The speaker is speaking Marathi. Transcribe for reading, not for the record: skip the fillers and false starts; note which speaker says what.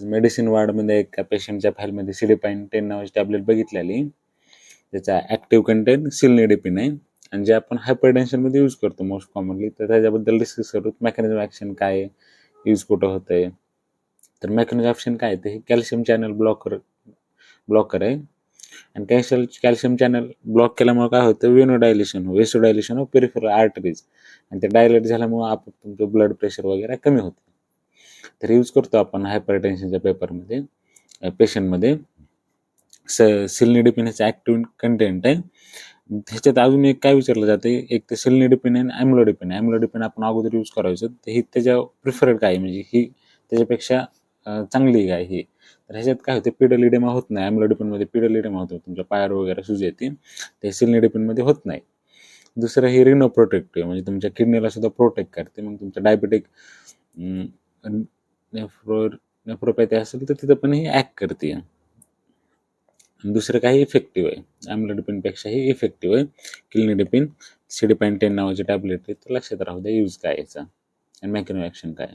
Speaker 1: मेडिसिन वार्डमध्ये एका पेशंटच्या फाईलमध्ये सिलिपाइन 10 नावाची टॅबलेट बघितलेली. त्याचा ॲक्टिव्ह कंटेंट सिलनिडिपिन आहे आणि जे आपण हायपरटेन्शनमध्ये यूज करतो मोस्ट कॉमनली. तर त्याच्याबद्दल डिस्कस करू. मेकॅनिझम ॲक्शन काय आहे, यूज कुठं होतं आहे. तर मेकॅनिझम ॲक्शन काय आहे, ते हे कॅल्शियम चॅनल ब्लॉकर आहे आणि कॅल्शियम चॅनल ब्लॉक केल्यामुळे काय होतं, वेसोडायलेशन ऑफ पेरिफेरल आर्टरीज आणि ते डायलेट झाल्यामुळे आपोआप तुमचं ब्लड प्रेशर वगैरे कमी होतं. तर यूज करतो आपण हायपरटेन्शनच्या पेशंटमध्ये. सिलनिडिपिन ॲक्टिव्ह कंटेंट आहे. ह्याच्यात अजून एक काय विचारलं जाते, एक तर सिलनिडिपिन आणि ॲम्लोडिपिन आपण अगोदर यूज करायचं. तर ही त्याच्या प्रिफर्ड काय म्हणजे ही त्याच्यापेक्षा चांगली काय ही. तर ह्याच्यात काय होते, पिडोलिडेमा होत नाही. ॲम्लोडिपिनमध्ये पिडोलिडेमा होतो, तुमच्या पायावर वगैरे सूज येते. ते सिलनिडिपिनमध्ये होत नाही. दुसरं हे रिनोप्रोटेक्टिव्ह म्हणजे तुमच्या किडनीला सुद्धा प्रोटेक्ट करते. मग तुमचं डायबेटिक नेफ्रोपॅथी असेल तर तिथं पण हे ॲक्ट करते. दुसरं काही इफेक्टिव्ह आहे, ॲम्लोडिपिनपेक्षाही इफेक्टिव्ह आहे किलनिडिपिन. सिलिपाइन 10 नावाची टॅबलेट आहे. तर लक्षात राहू द्या यूज काय याचा आणि मेकॅनिझम ॲक्शन काय.